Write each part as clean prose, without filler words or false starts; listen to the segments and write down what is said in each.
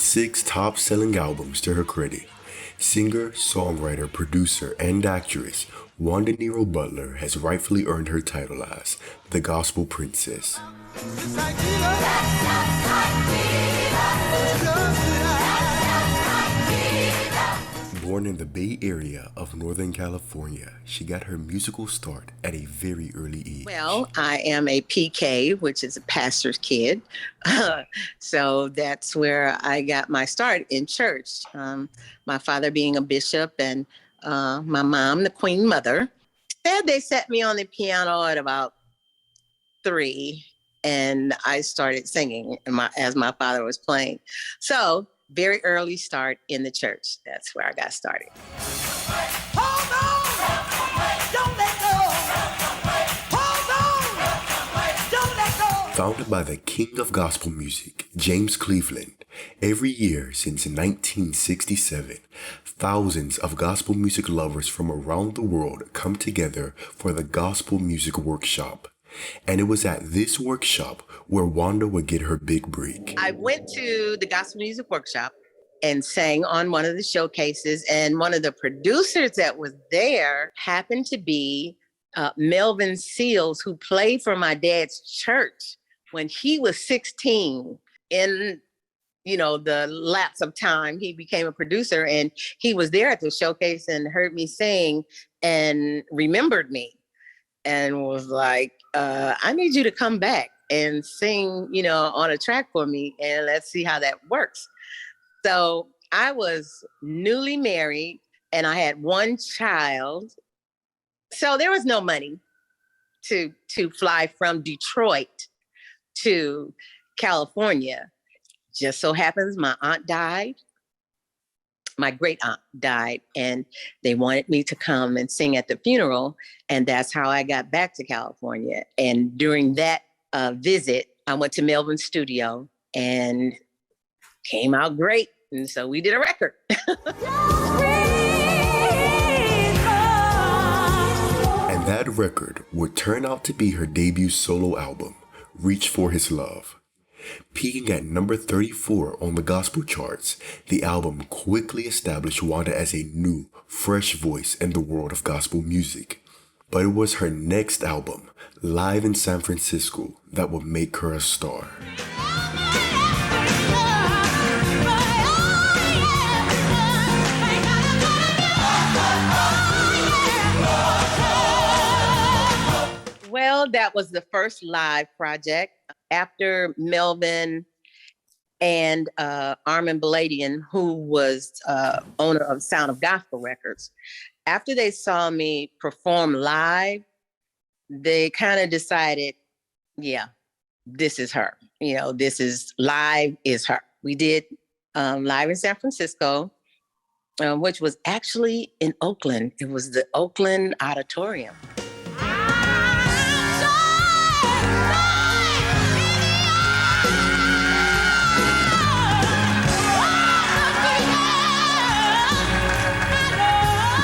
6 top-selling albums to her credit. Singer, songwriter, producer, and actress Wanda Nero-Butler has rightfully earned her title as the Gospel Princess. Born in the Bay Area of Northern California, she got her musical start at a very early age. Well, I am a PK, which is a pastor's kid. So that's where I got my start in church. My father being a bishop and my mom, the Queen Mother. And they set me on the piano at about 3, and I started singing as my father was playing. So very early start in the church. That's where I got started. Hold on! Don't let go! Hold on! Don't let go! Founded by the king of gospel music, James Cleveland, every year since 1967, thousands of gospel music lovers from around the world come together for the Gospel Music Workshop. And it was at this workshop where Wanda would get her big break. I went to the Gospel Music Workshop and sang on one of the showcases. And one of the producers that was there happened to be Melvin Seals, who played for my dad's church when he was 16. In, the lapse of time, he became a producer, and he was there at the showcase and heard me sing and remembered me and was like, I need you to come back and sing, on a track for me, and let's see how that works. So I was newly married and I had one child. So there was no money to fly from Detroit to California. Just so happens my aunt died. My great aunt died, and they wanted me to come and sing at the funeral. And that's how I got back to California. And during that visit, I went to Melvin's studio and came out great. And so we did a record. And that record would turn out to be her debut solo album, Reach for His Love. Peaking at number 34 on the gospel charts, the album quickly established Wanda as a new, fresh voice in the world of gospel music. But it was her next album, Live in San Francisco, that would make her a star. Well, that was the first live project. After Melvin and Armin Baladian, who was owner of Sound of Gospel Records, after they saw me perform live, they kind of decided, yeah, this is her. This is live is her. We did live in San Francisco, which was actually in Oakland. It was the Oakland Auditorium.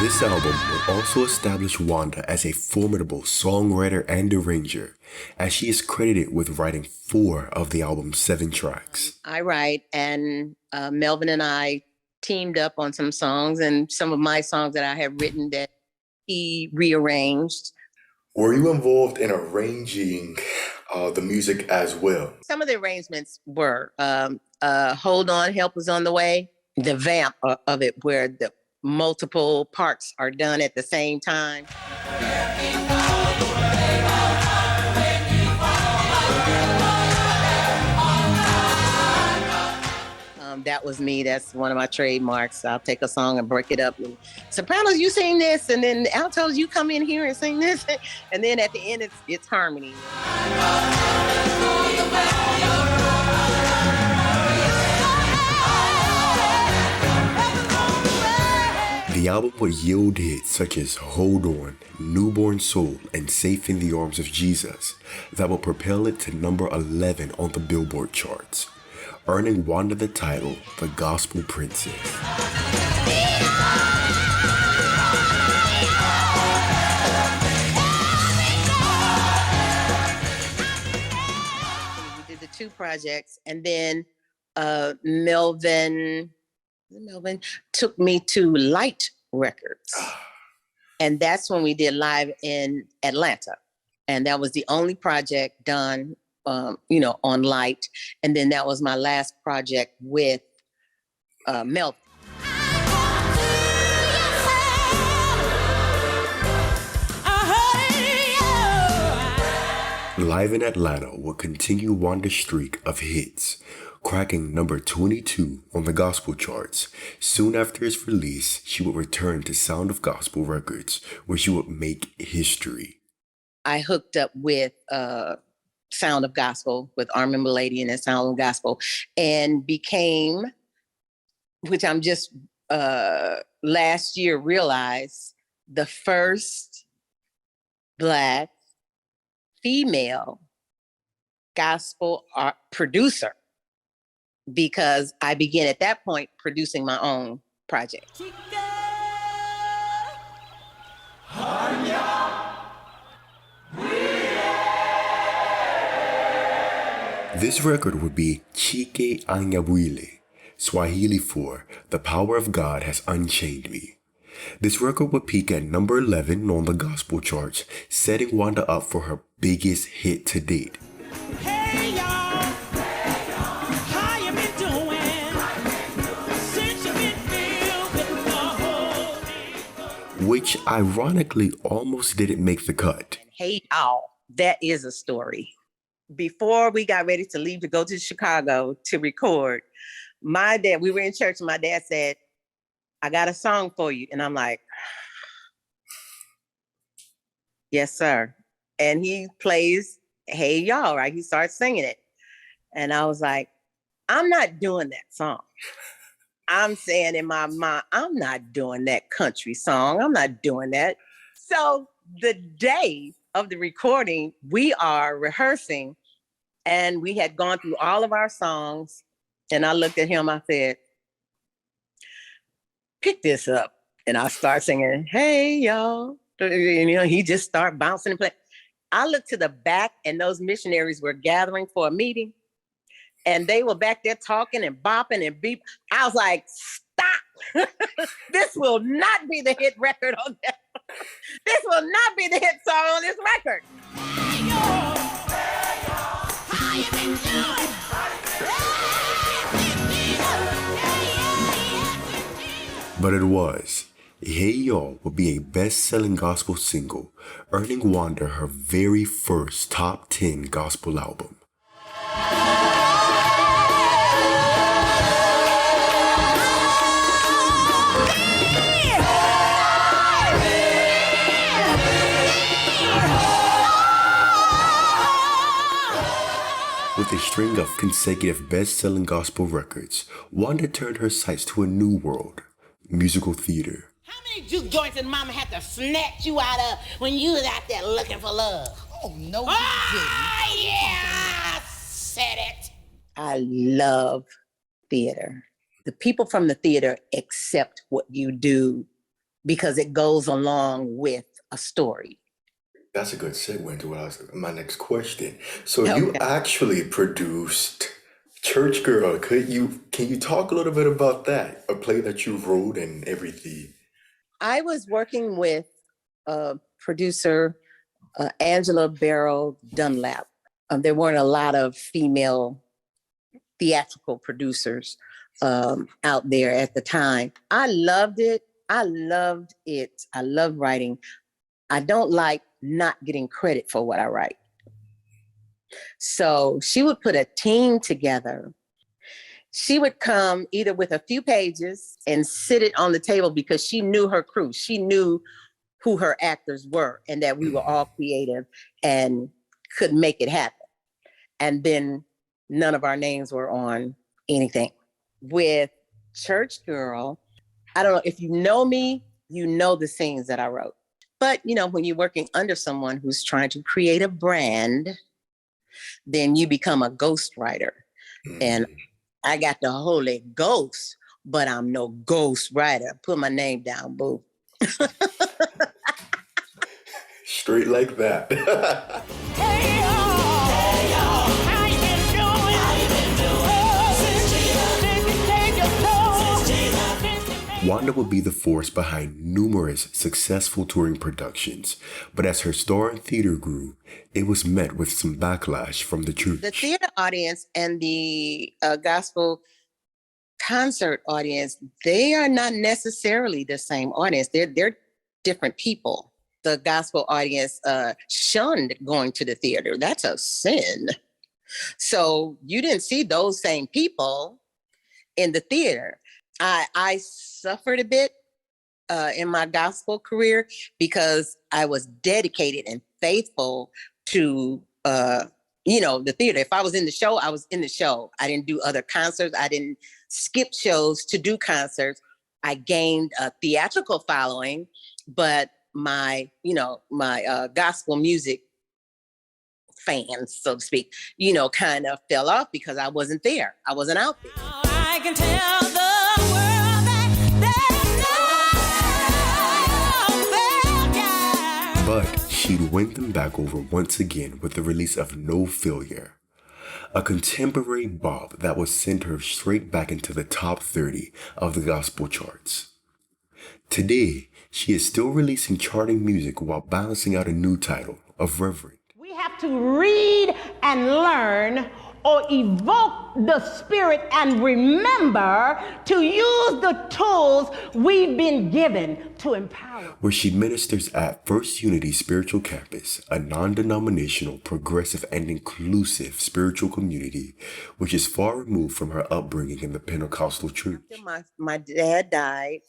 This album would also establish Wanda as a formidable songwriter and arranger, as she is credited with writing 4 of the album's 7 tracks. I write, and Melvin and I teamed up on some songs, and some of my songs that I have written that he rearranged. Were you involved in arranging the music as well? Some of the arrangements were Hold On, Help Is On the Way, the vamp of it, where the multiple parts are done at the same time. That was me. That's one of my trademarks. I'll take a song and break it up. And sopranos, you sing this, and then altos, you come in here and sing this, and then at the end, it's harmony. The album would yield hits such as Hold On, Newborn Soul, and Safe in the Arms of Jesus that would propel it to number 11 on the Billboard charts, earning Wanda the title, the Gospel Princess. We did the 2 projects, and then Melvin took me to Light Records. And that's when we did live in Atlanta. And that was the only project done, on Light. And then that was my last project with Melvin. Live in Atlanta will continue Wanda's streak of hits, cracking number 22 on the gospel charts. Soon after its release, she would return to Sound of Gospel Records, where she would make history. I hooked up with Sound of Gospel, with Armin Milady and Sound of Gospel, and became, which I'm just last year realized, the first Black female gospel art producer, because I began at that point producing my own project. This record would be Chike Anyabwile, Swahili for The Power of God Has Unchained Me. This record would peak at number 11 on the gospel charts, setting Wanda up for her biggest hit to date. Hey y'all, how you been doing? Since you've been filled with the Holy Ghost. Which ironically almost didn't make the cut. Hey y'all, that is a story. Before we got ready to leave to go to Chicago to record, my dad, we were in church and my dad said, I got a song for you. And I'm like, yes, sir. And he plays Hey Y'all, right? He starts singing it. And I was like, I'm not doing that song. I'm saying in my mind, I'm not doing that country song. I'm not doing that. So the day of the recording, we are rehearsing and we had gone through all of our songs. And I looked at him, I said, pick this up. And I start singing, hey, y'all. And, he just start bouncing and playing. I looked to the back and those missionaries were gathering for a meeting and they were back there talking and bopping and beep. I was like, stop. This will not be the hit record on that. This will not be the hit song on this record. Hey y'all, how you been doing? But it was. Hey Y'all would be a best-selling gospel single, earning Wanda her very first top 10 gospel album. With a string of consecutive best-selling gospel records, Wanda turned her sights to a new world, musical theater. How many juke joints did mama had to snatch you out of when you was out there looking for love? Oh, no, you Ah, yeah, I said it. I love theater. The people from the theater accept what you do because it goes along with a story. That's a good segue into my next question. So you actually produced Church Girl. Can you talk a little bit about that? A play that you wrote and everything. I was working with producer Angela Barrow Dunlap. There weren't a lot of female theatrical producers out there at the time. I loved it. I loved writing. I don't like not getting credit for what I write. So she would put a team together. She would come either with a few pages and sit it on the table because she knew her crew. She knew who her actors were and that we were all creative and could make it happen. And then none of our names were on anything. With Church Girl, I don't know, if you know me, you know the scenes that I wrote. But, when you're working under someone who's trying to create a brand, then you become a ghostwriter. And I got the Holy Ghost, but I'm no ghost writer. Put my name down, boo. Straight like that. Hey y'all, how you been doing? Since Wanda would be the force behind numerous successful touring productions, but as her star in theater grew, it was met with some backlash from the church. The theater audience and the gospel concert audience, they are not necessarily the same audience. They're different people. The gospel audience shunned going to the theater. That's a sin. So you didn't see those same people in the theater. I suffered a bit in my gospel career because I was dedicated and faithful to the theater. If I was in the show, I was in the show. I didn't do other concerts. I didn't skip shows to do concerts. I gained a theatrical following, but my gospel music fans, so to speak, kind of fell off because I wasn't there. I wasn't out there. I can tell the world that But she'd win them back over once again with the release of No Failure, a contemporary bop that would send her straight back into the top 30 of the gospel charts. Today, she is still releasing charting music while balancing out a new title of Reverend. We have to read and learn or evoke the spirit and remember to use the tools we've been given to empower. Where she ministers at First Unity Spiritual Campus, a non-denominational, progressive, and inclusive spiritual community, which is far removed from her upbringing in the Pentecostal church. After my dad died,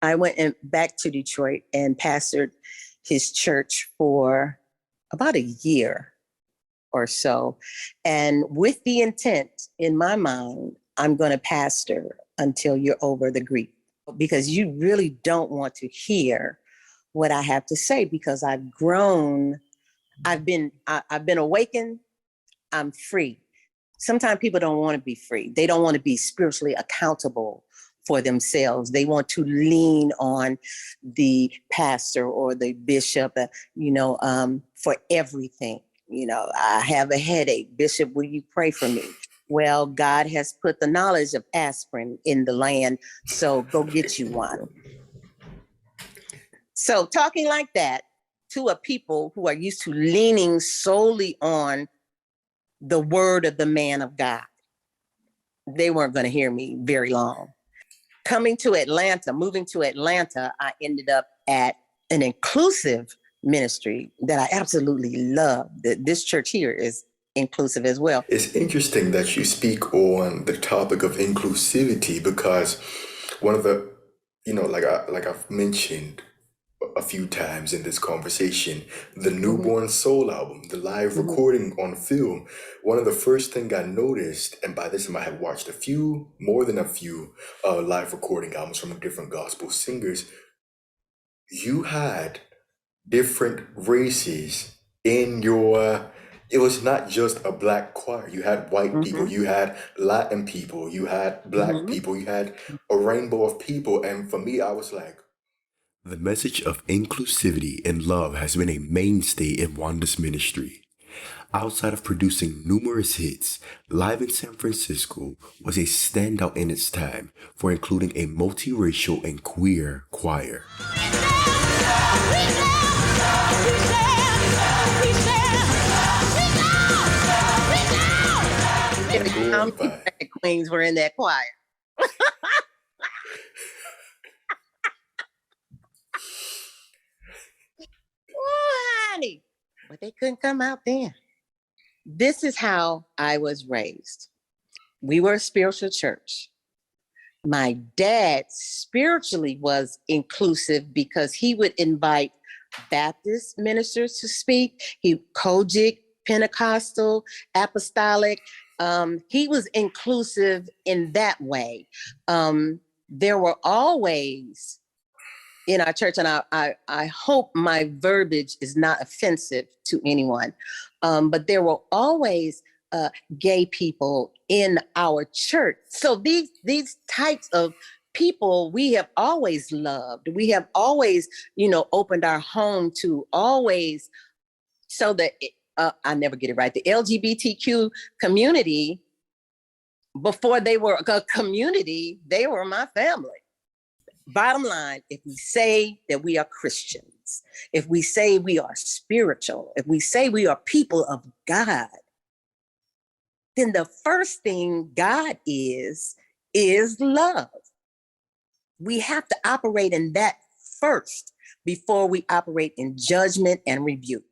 I went back to Detroit and pastored his church for about a year or so. And with the intent in my mind, I'm going to pastor until you're over the grief, because you really don't want to hear what I have to say, because I've grown. I've been awakened. I'm free. Sometimes people don't want to be free. They don't want to be spiritually accountable for themselves. They want to lean on the pastor or the bishop, for everything. I have a headache. Bishop, will you pray for me? Well, God has put the knowledge of aspirin in the land, so go get you one. So talking like that to a people who are used to leaning solely on the word of the man of God, they weren't going to hear me very long. Moving to Atlanta, I ended up at an inclusive ministry that I absolutely love. This church here is inclusive as well. It's interesting that you speak on the topic of inclusivity, because one of the, like I've mentioned a few times in this conversation, the Newborn Soul album, the live recording on film, one of the first thing I noticed, and by this time I had watched more than a few live recording albums from different gospel singers, you had different races in your, it was not just a black choir. You had white people, you had Latin people, you had black people, you had a rainbow of people. And for me, I was like, the message of inclusivity and love has been a mainstay in Wanda's ministry. Outside of producing numerous hits, Live in San Francisco was a standout in its time for including a multiracial and queer choir. Queens were in that choir. Oh, honey. But they couldn't come out then. This is how I was raised. We were a spiritual church. My dad spiritually was inclusive because he would invite Baptist ministers to speak. He Kojic, Pentecostal, Apostolic. He was inclusive in that way. There were always in our church, and I hope my verbiage is not offensive to anyone, but there were always gay people in our church. So these types of people we have always loved. We have always, opened our home to, always, so that I never get it right. The LGBTQ community, before they were a community, they were my family. Bottom line, if we say that we are Christians, if we say we are spiritual, if we say we are people of God, then the first thing God is love. We have to operate in that first before we operate in judgment and rebuke.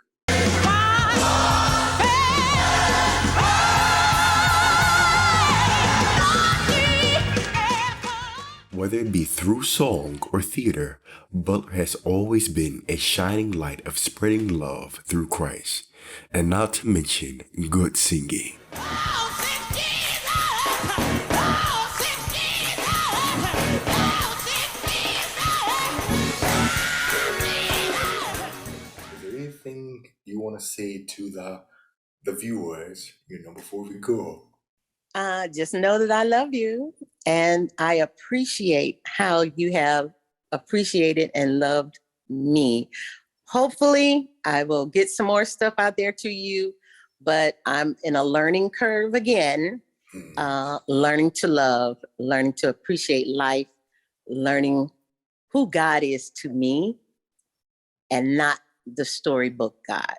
Whether it be through song or theater, Butler has always been a shining light of spreading love through Christ, and not to mention good singing. Is there anything you want to say to the viewers, before we go? Just know that I love you, and I appreciate how you have appreciated and loved me. Hopefully, I will get some more stuff out there to you, but I'm in a learning curve again, learning to love, learning to appreciate life, learning who God is to me, and not the storybook God.